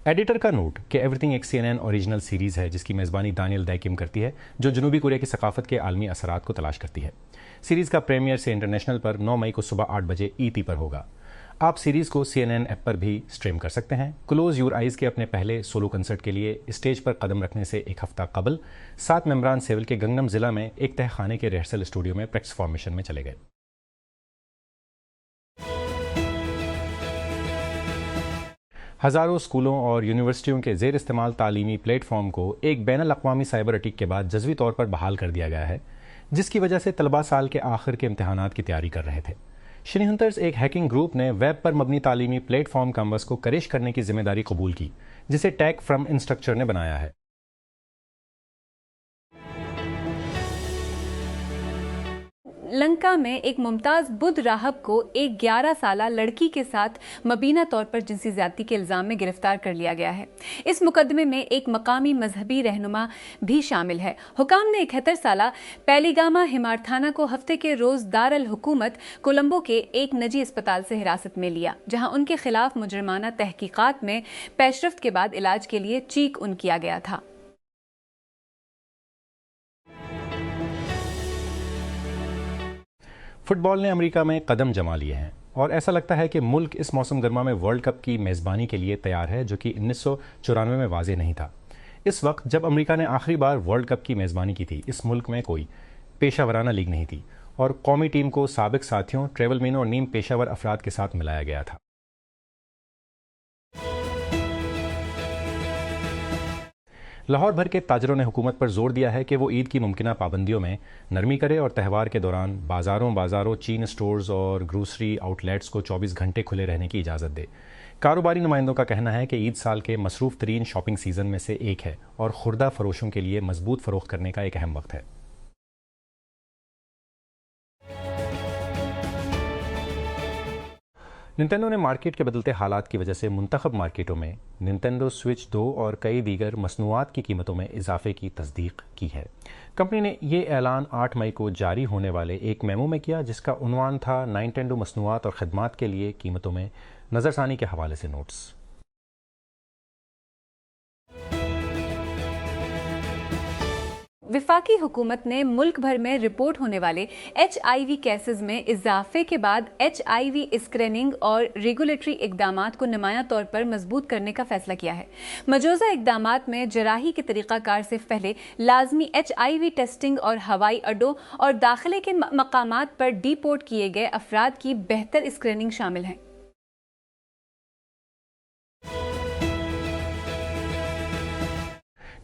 Editor का note कि everything एक CNN ओरिजिनल सीरीज़ है जिसकी मेज़बानी दानियल दै किम करती है, जो जनूबी कोरिया की सकाफत के आलमी असरात को तलाश करती है। सीरीज़ का प्रीमियर से इंटरनेशनल पर 9 मई को सुबह 8 बजे ET पर होगा। आप सीरीज़ को CNN ऐप पर भी स्ट्रीम कर सकते हैं। क्लोज योर आइज़ के अपने पहले सोलो कंसर्ट के लिए स्टेज पर कदम रखने से एक हफ्ता कबल 7 मेम्बरान सेवल के गंगनम ज़िला में एक तहखाने के रिहर्सल स्टूडियो में प्रैक्टिस फॉर्मेशन में चले गए। हज़ारों स्कूलों और यूनिवर्सिटियों के ज़ेर इस्तेमाल तालीमी प्लेटफॉर्म को एक बैनुल अक़वामी साइबर अटैक के बाद जज़वी तौर पर बहाल कर दिया गया है, जिसकी वजह से तलबा साल के आखिर के इम्तहानात की तैयारी कर रहे थे। शनी हंटर्स एक हैकिंग ग्रुप ने वेब पर मबनी तालीमी प्लेटफॉर्म कैम्पस को करेश करने की जिम्मेदारी कबूल की, जिसे टेक फ्रॉम इंस्ट्रक्चर ने बनाया है। लंका में एक मुमताज़ बुद्ध राहब को एक 11 साला लड़की के साथ मबीना तौर पर जिनसी ज़्यादती के इल्ज़ाम में गिरफ्तार कर लिया गया है। इस मुकदमे में एक मकामी मजहबी रहनुमा भी शामिल है। हुकाम ने 71 साला पैलीगामा हिमारथाना को हफ्ते के रोज़ दारुल हुकूमत कोलंबो के एक निजी अस्पताल से हिरासत में लिया, जहां उनके खिलाफ मुजरिमाना तहकीकात में पेशरफ्त के बाद इलाज के लिए चीक उन किया गया था। फुटबॉल ने अमेरिका में कदम जमा लिए हैं और ऐसा लगता है कि मुल्क इस मौसम गर्मा में वर्ल्ड कप की मेज़बानी के लिए तैयार है, जो कि 1994 में वाज़ेह नहीं था। इस वक्त जब अमेरिका ने आखिरी बार वर्ल्ड कप की मेज़बानी की थी, इस मुल्क में कोई पेशा वराना लीग नहीं थी और कौमी टीम को साबिक साथियों, ट्रेवलमैनों और नीम पेशावर अफराद के साथ मिलाया गया था। लाहौर भर के ताजरों ने हुकूमत पर जोर दिया है कि वो ईद की मुमकिना पाबंदियों में नरमी करे और त्यौहार के दौरान बाज़ारों, चीन स्टोर्स और ग्रोसरी आउटलेट्स को 24 घंटे खुले रहने की इजाज़त दे। कारोबारी नुमाइंदों का कहना है कि ईद साल के मसरूफ़ तरीन शॉपिंग सीज़न में से एक है और खुर्दा फरोशों के लिए मजबूत फ़रोख्त करने का एक अहम वक्त है। निंटेंडो ने मार्केट के बदलते हालात की वजह से मुंतखब मार्केटों में निंटेंडो स्विच 2 और कई दीगर मसनूआत की कीमतों में इजाफे की तस्दीक की है। कंपनी ने यह ऐलान 8 मई को जारी होने वाले एक मेमो में किया, जिसका उन्वान था निंटेंडो मसनूआत और खदमात के लिए कीमतों में नज़रसानी के हवाले से नोट्स। विफाकी हुकूमत ने मुल्क भर में रिपोर्ट होने वाले HIV केसेस में इजाफे के बाद HIV स्क्रीनिंग और रेगुलेटरी इकदामात को नुमायां तौर पर मजबूत करने का फैसला किया है। मौजूदा इकदामात में जराही के तरीक़ाकार से पहले लाजमी HIV टेस्टिंग और हवाई अड्डों और दाखिले के मकामात पर डिपोर्ट किए गए अफराद की बेहतर स्क्रीनिंग शामिल है।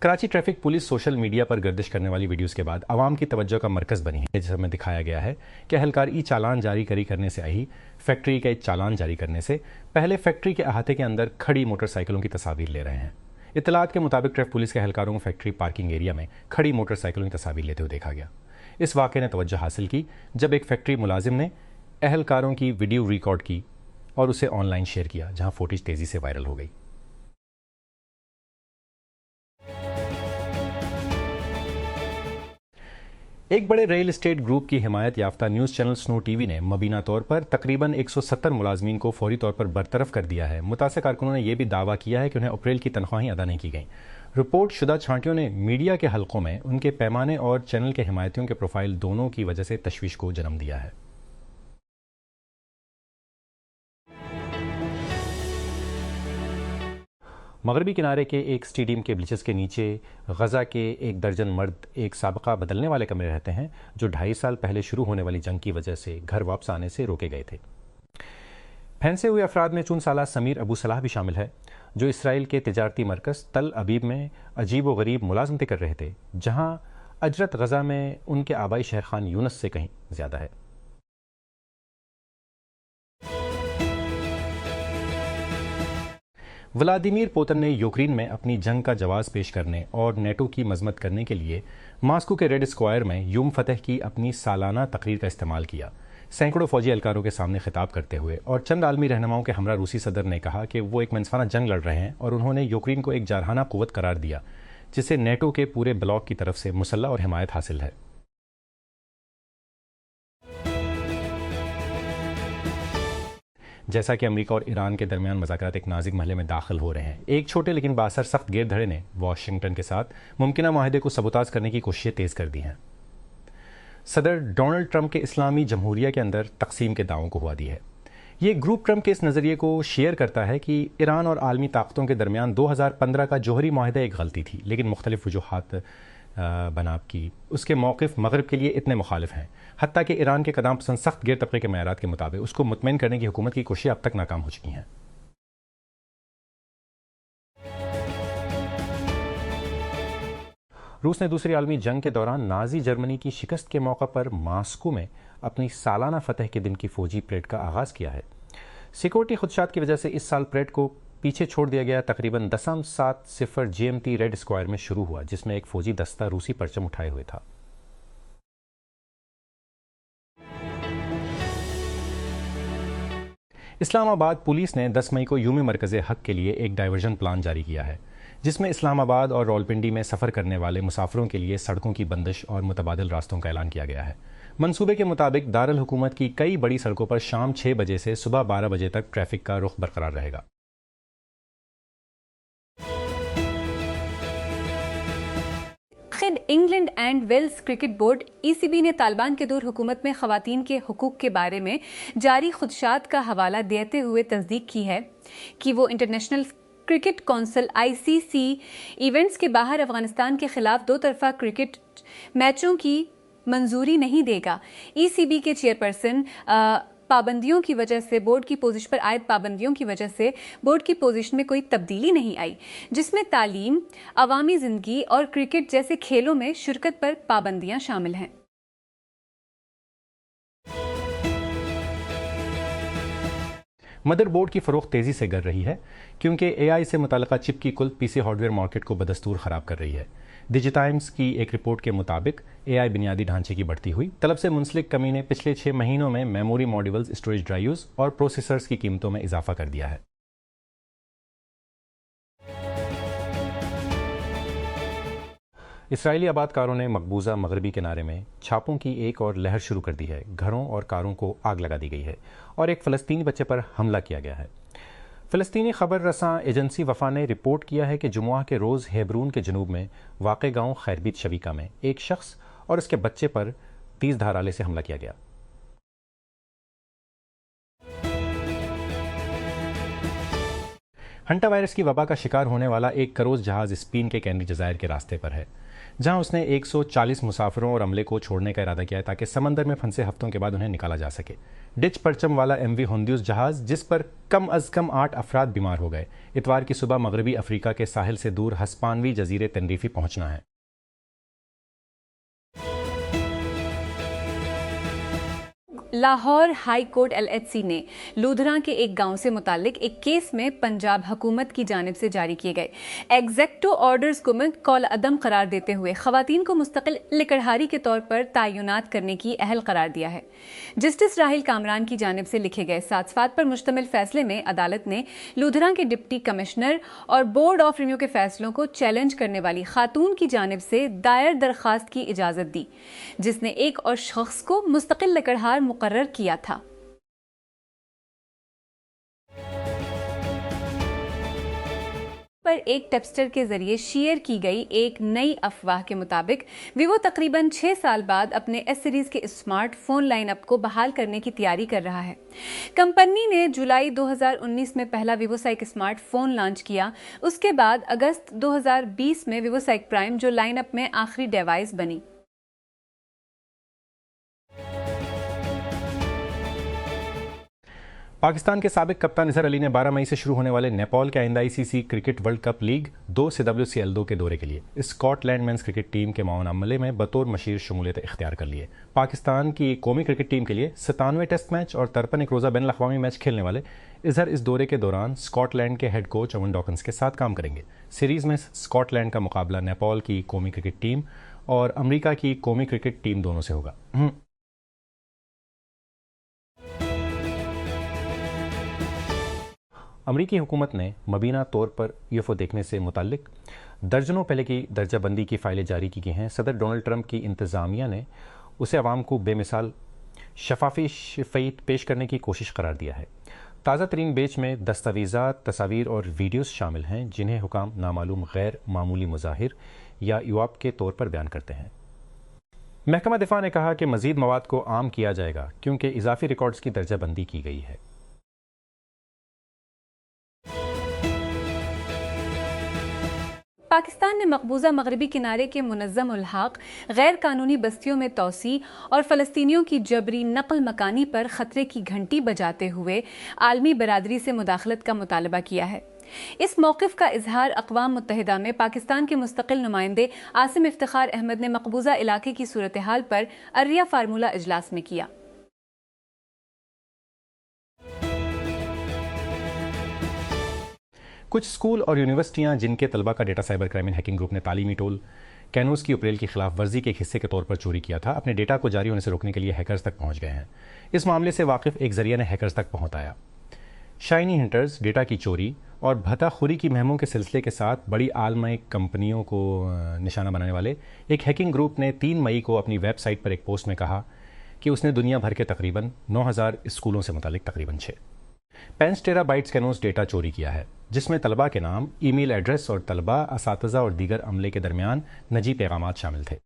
Karachi traffic police social media पर गर्दिश करने वाली वीडियोस के बाद आवाम की तवज्जो का मरकज़ बनी है, जिसमें दिखाया गया है कि एहलकार चालान जारी करने से आई फैक्ट्री के चालान जारी करने से पहले फैक्ट्री के अहाते के अंदर खड़ी मोटरसाइकिलों की तस्वीर ले रहे हैं। इत्तलात के मुताबिक ट्रैफिक पुलिस के एहलकारों को फैक्ट्री पार्किंग एरिया में खड़ी मोटरसाइकिलों की तस्वीर लेते हुए देखा गया। इस वाक़े ने तवज्जो हासिल की जब एक फैक्ट्री मुलाजिम ने एहलकारों की वीडियो रिकॉर्ड की और उसे ऑनलाइन शेयर किया, जहाँ फुटेज तेज़ी से वायरल हो गई। एक बड़े रियल एस्टेट ग्रुप की हिमायत याफ्ता न्यूज़ चैनल स्नो टीवी ने मबीना तौर पर तकरीबन 170 मुलाजमीन को फौरी तौर पर बरतरफ कर दिया है। मुतासिर कारकुनों ने यह भी दावा किया है कि उन्हें अप्रैल की तनख्वाहें अदा नहीं की गईं। रिपोर्ट शुदा छांटियों ने मीडिया के हलकों में उनके पैमाने और चैनल के हिमायतियों के प्रोफाइल दोनों की वजह से तशवीश को जन्म दिया है। मगरबी किनारे के एक स्टेडियम के ब्लीचर्स के नीचे गजा के 1 दर्जन मर्द एक साबका बदलने वाले कमरे रहते हैं, जो 2.5 साल पहले शुरू होने वाली जंग की वजह से घर वापस आने से रोके गए थे। फैंसे हुए अफराद में 64 साला समीर अबू सलाह भी शामिल है, जो इसराइल के तिजारती मरकज़ तल अबीब में अजीब व गरीब मुलाजमतें कर रहे थे, जहाँ अजरत गजा में उनके आबाई शहर खान यूनस से कहीं ज़्यादा है। व्लादिमीर पुतिन ने यूक्रेन में अपनी जंग का जवाब पेश करने और नेटो की मजम्मत करने के लिए मॉस्को के रेड स्क्वायर में यूम फतह की अपनी सालाना तकरीर का इस्तेमाल किया। सैकड़ों फौजी एहलकारों के सामने खिताब करते हुए और चंद आलमी रहनुमाओं के हमरा रूसी सदर ने कहा कि वो एक मनसफाना जंग लड़ रहे हैं और उन्होंने यूक्रेन को एक जारहाना कुव्वत करार दिया, जिसे नेटो के पूरे ब्लॉक की तरफ से मुसल्लह और हिमायत हासिल है। जैसा कि अमेरिका और ईरान के दरमियान मज़ाकरात एक नाजुक महले में दाखिल हो रहे हैं, एक छोटे लेकिन बासर सख्त गेर धड़े ने वाशिंगटन के साथ मुमकिन माहदे को सबूताज करने की कोशिशें तेज़ कर दी हैं। सदर डोनाल्ड ट्रंप के इस्लामी जमहूरिया के अंदर तकसीम के दावों को हुआ दी है। ये ग्रुप ट्रंप के इस नज़रिए को शेयर करता है कि ईरान और आलमी ताकतों के दरमियान 2015 का जौहरी माहदा एक गलती थी, लेकिन मुख्तलिफ वजूहात बनाब की उसके मौक़िफ़ मगरब के लिए इतने मुखालिफ हैं, हत्ता कि ईरान के कदाम पसंद सख्त गैर तबके के मयारात के मुताबिक उसको मुतमईन करने की हुकूमत की कोशिशें अब तक नाकाम हो चुकी हैं। रूस ने दूसरी आलमी जंग के दौरान नाजी जर्मनी की शिकस्त के मौका पर मॉस्को में अपनी सालाना फतह के दिन की फौजी परेड का आगाज़ किया है। सिक्योरिटी खुदशात की वजह से इस साल परेड को पीछे छोड़ दिया गया। तकरीबन 7:30 GMT रेड स्क्वायर में शुरू हुआ, जिसमें एक फौजी दस्ता रूसी परचम उठाए हुए था। इस्लामाबाद पुलिस ने 10 मई को यूमी मरकज़ हक के लिए एक डाइवर्जन प्लान जारी किया है, जिसमें इस्लामाबाद और रावलपिंडी में सफ़र करने वाले मुसाफिरों के लिए सड़कों की बंदिश और मुतबादिल रास्तों का ऐलान किया गया है। मंसूबे के मुताबिक दारुल हुकूमत की कई बड़ी सड़कों पर शाम 6 बजे से सुबह 12 बजे तक ट्रैफिक का रुख बरकरार रहेगा। England and Wales cricket board ECB ने तालिबान के दौर हुकूमत में खवातीन के हुकूक के बारे में जारी खुदशात का हवाला देते हुए तस्दीक की है कि वो international cricket council ICC events के बाहर अफगानिस्तान के खिलाफ दो तरफा क्रिकेट मैचों की मंजूरी नहीं देगा। ECB के चेयरपर्सन पाबंदियों की वजह से बोर्ड की पोजीशन पर आयद पाबंदियों की वजह से बोर्ड की पोजीशन में कोई तब्दीली नहीं आई, जिसमें तालीम, अवामी जिंदगी और क्रिकेट जैसे खेलों में शिरकत पर पाबंदियां शामिल हैं। मदरबोर्ड की फ़रोख्त तेज़ी से गिर रही है क्योंकि AI से मुताल्लिक़ा चिप की कुल PC हार्डवेयर मार्केट को बदस्तूर ख़राब कर रही है। डिजिटाइम्स की एक रिपोर्ट के मुताबिक AI बुनियादी ढांचे की बढ़ती हुई तलब से मुंसलिक कमी ने पिछले 6 महीनों में मेमोरी मॉड्यूल्स, स्टोरेज ड्राइव्स और प्रोसेसर्स की कीमतों में इजाफा कर दिया है। इसराइली आबादकारों ने मकबूजा मगरबी किनारे में छापों की एक और लहर शुरू कर दी है। घरों और कारों को आग लगा दी गई है और एक फ़लस्तीनी बच्चे पर हमला किया गया है। फ़लस्तीनी खबर रसां एजेंसी वफा ने रिपोर्ट किया है कि जुमुआ के रोज़ हेब्रून के जनूब में वाक़े गांव खैरबीत शवीका में एक शख्स और उसके बच्चे पर 30 धार आले से हमला किया गया। हंटा वायरस की वबा का शिकार होने वाला एक क्रूज़ जहाज़ स्पेन के कैनरी जज़ायर के रास्ते पर है, जहां उसने 140 मुसाफिरों और अमले को छोड़ने का इरादा किया है ताकि समंदर में फंसे हफ्तों के बाद उन्हें निकाला जा सके। डिच परचम वाला MV होंदुस जहाज़, जिस पर कम अज़ कम 8 अफराद बीमार हो गए, इतवार की सुबह मगरबी अफ्रीका के साहिल से दूर हस्पानवी जजीरे तनरीफी पहुंचना है। लाहौर हाई कोर्ट LHC ने लूधरा के एक गांव से मुतालिक एक केस में पंजाब हुकूमत की जानिब से जारी किए गए एग्जेक्टिव ऑर्डर्स को कौल अदम करार देते हुए खवातीन को मुस्तकिल लिकड़हारी के तौर पर तयनात करने की अहल करार दिया है। जस्टिस राहिल कामरान की जानिब से लिखे गए 7 सफ़ात पर मुश्तमिल फैसले में अदालत ने लूधरा के डिप्टी कमिश्नर और बोर्ड ऑफ रिव्यू के फैसलों को चैलेंज करने वाली खातून की जानिब से दायर दरख्वास्त की इजाज़त दी, जिसने एक और शख्स को मुस्तकिल लिकड़हार मुकर्रर किया था। पर एक टेप्स्टर के जरिए शेयर की गई एक नई अफवाह के मुताबिक वीवो तकरीबन 6 साल बाद अपने S सीरीज के स्मार्टफोन लाइनअप को बहाल करने की तैयारी कर रहा है। कंपनी ने जुलाई 2019 में पहला वीवो साइक स्मार्टफोन लॉन्च किया। उसके बाद अगस्त 2020 में वीवो साइक प्राइम जो लाइनअप में आखिरी डिवाइस बनी। पाकिस्तान के साबिक कप्तान इजहर अली ने 12 मई से शुरू होने वाले नेपाल के आइंदा ICC cricket world cup league 2 से WCL2 के दौरे के लिए स्कॉटलैंड मेंस क्रिकेट टीम के माउन अमले में बतौर मशीर शमूलियत इख्तियार कर लिए। पाकिस्तान की कौमी क्रिकेट टीम के लिए 97वें टेस्ट मैच और 53 एक रोज़ा बैन अवी मैच खेलने वाले इजहर इस दौरे के दौरान स्कॉटलैंड के हेड कोच ओवन डॉकिंस के साथ काम करेंगे। सीरीज़ में स्कॉटलैंड का मुकाबला नेपाल की कौमी क्रिकेट टीम और अमरीका की कौमी क्रिकेट टीम दोनों से होगा। अमरीकी हुकूमत ने मुबीना तौर पर UFO देखने से मुताल्लिक दर्जनों पहले की दर्जाबंदी की फाइलें जारी की गई हैं। सदर डोनाल्ड ट्रंप की इंतज़ामिया ने उसे अवाम को बेमिसाल शफाफी पेश करने की कोशिश करार दिया है। ताज़ा तरीन बेच में दस्तावेज़ात, तस्वीर और वीडियोस शामिल हैं जिन्हें हुकाम नामालूम गैर मामूली मुज़ाहिर या युवाब के तौर पर बयान करते हैं। महकमा दिफा ने कहा कि मज़ीद मवाद को आम किया जाएगा क्योंकि इजाफी रिकॉर्ड्स की दर्जाबंदी की गई है। पाकिस्तान ने मकबूजा मगरबी किनारे के मुनज़्ज़म उल-हक़ गैर कानूनी बस्तियों में तोसी और फ़लस्तीनियों की जबरी नकल मकानी पर ख़तरे की घंटी बजाते हुए आलमी बरादरी से मुदाखलत का मुतालबा किया है। इस मौक़िफ़ का इजहार अक़वाम मुत्तहिदा में पाकिस्तान के मुस्तक़िल नुमाइंदे आसिम इफ्तिख़ार अहमद ने मकबूजा इलाके की सूरत हाल पर अर्रिया फार्मूला इजलास में किया। कुछ स्कूल और यूनिवर्सिटियां जिनके तलबा का data cyber crime and hacking group ने तालीमी टूल कैनोस की अप्रैल की खिलाफ वर्जी के एक हिस्से के तौर पर चोरी किया था, अपने डेटा को जारी होने से रोकने के लिए हैकर्स तक पहुंच गए हैं। इस मामले से वाकिफ एक जरिया ने हैकर्स तक पहुंचाया। शाइनी हंटर्स डेटा की चोरी और भताखोरी की मुहिमों के सिलसिले के साथ बड़ी आलमी कंपनियों को निशाना बनाने वाले एक हैकिंग ग्रुप ने 3 मई को अपनी वेबसाइट पर एक पोस्ट में कहा कि उसने दुनिया भर के तकरीबन 9000 स्कूलों से मुतालिक तकरीबन 5 टेराबाइट्स कैनोस डेटा चोरी किया है, जिसमें तलबा के नाम, ईमेल एड्रेस और तलबा, असातिज़ा और दीगर अमले के दरमियान निजी पैगामात शामिल थे।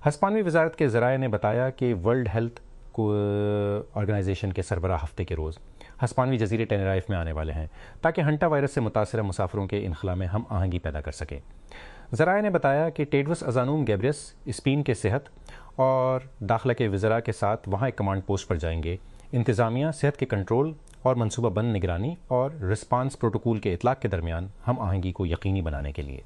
हस्पानवी वजारत के ज़राए ने बताया कि वर्ल्ड हेल्थ ऑर्गेनाइजेशन के सरबराह हफ्ते के रोज़ हस्पानवी जजीरे टेनेराइफ में आने वाले हैं ताकि हंटा वायरस से मुतासर मुसाफिरों के इनखला में हम आहंगी पैदा कर सकें। ज़राए ने बताया कि टेडवस अज़ानूम गैब्रियस स्पेन के सेहत और दाखिला के वज़रा के साथ वहाँ एक कमांड पोस्ट पर जाएंगे। इंतज़ामिया, सेहत के कंट्रोल और मनसूबा बंद निगरानी और रिस्पांस प्रोटोकॉल के इतलाक़ के दरमियान हम आहंगी को यकीनी बनाने के लिए।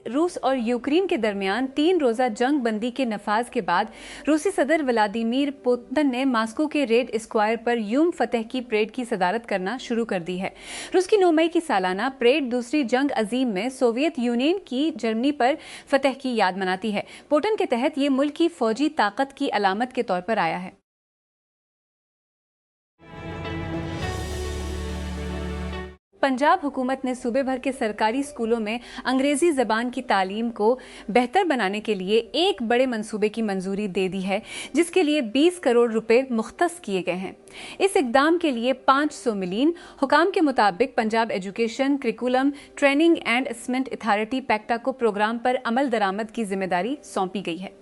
रूस और यूक्रेन के दरमियान 3 रोज़ा जंग बंदी के नफाज के बाद रूसी सदर व्लादिमीर पुतिन ने मास्को के रेड स्क्वायर पर यूम फतेह की परेड की सदारत करना शुरू कर दी है। रूस की 9 मई की सालाना परेड दूसरी जंग अजीम में सोवियत यूनियन की जर्मनी पर फतेह की याद मनाती है। पुतिन के तहत ये मुल्क की फौजी ताकत की अलामत के तौर पर आया है। पंजाब हुकूमत ने सूबे भर के सरकारी स्कूलों में अंग्रेजी ज़बान की तालीम को बेहतर बनाने के लिए एक बड़े मंसूबे की मंजूरी दे दी है, जिसके लिए 20 करोड़ रुपए मुख्तस किए गए हैं। इस इकदाम के लिए 500 मिलियन। हुकाम के मुताबिक Punjab education, curriculum, training and assessment authority PECTA को प्रोग्राम पर अमल दरामद की जिम्मेदारी सौंपी गई है।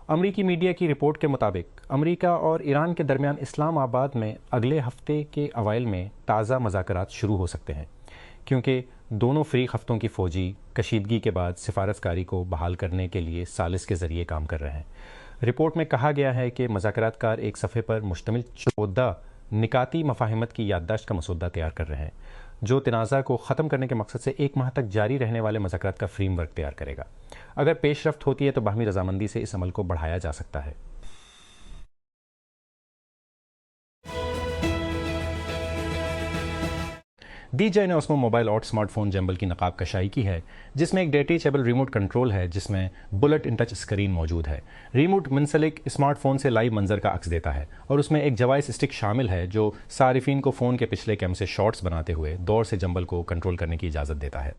अमरीकी मीडिया की रिपोर्ट के मुताबिक अमरीका और ईरान के दरमियान इस्लामाबाद में अगले हफ्ते के अवाइल में ताज़ा मुज़ाकरात शुरू हो सकते हैं, क्योंकि दोनों फ़रीक हफ्तों की फ़ौजी कशीदगी के बाद सिफारतकारी को बहाल करने के लिए सालिस के ज़रिए काम कर रहे हैं। रिपोर्ट में कहा गया है कि मुज़ाकरातकार एक सफ़े पर मुश्तमिल 14 निकाती मफाहिमत की याददाश्त का मसौदा तैयार कर रहे हैं, जो तनाज़ा को ख़त्म करने के मकसद से 1 माह तक जारी रहने वाले मुज़ाकरात का फ्रेमवर्क तैयार करेगा। अगर पेशरफ्त होती है तो बाहमी रजामंदी से इस अमल को बढ़ाया जा सकता है। DJI ने ओस्मो मोबाइल और स्मार्टफोन जंबल की नकाब कशाई की है, जिसमें एक डेटेचेबल रिमोट कंट्रोल है, जिसमें बुलेट इन टच स्क्रीन मौजूद है। रिमोट मुंसलिक स्मार्टफोन से लाइव मंजर का अक्स देता है और उसमें एक जवाइस स्टिक शामिल है जो सारिफीन को फ़ोन के पिछले कैम से शॉट्स बनाते हुए दौर से जंबल को कंट्रोल करने की इजाज़त देता है।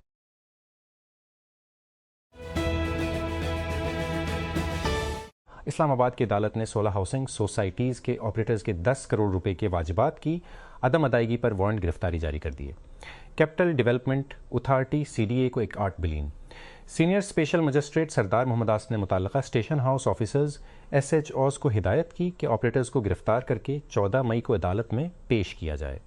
इस्लामाबाद की अदालत ने 16 हाउसिंग सोसाइटीज़ के ऑपरेटर्स के 10 करोड़ रुपए के वाजिबात की अदम अदायगी पर वारंट गिरफ्तारी जारी कर दी है। कैपिटल डेवलपमेंट अथॉरिटी CDA को 8 बिलियन। सीनियर स्पेशल मजिस्ट्रेट सरदार मोहम्मद आसिफ ने मुतल्लिका स्टेशन हाउस ऑफिसर्स SHOs को हिदायत की कि ऑपरेटर्स को गिरफ्तार करके 14 मई को अदालत में पेश किया जाए।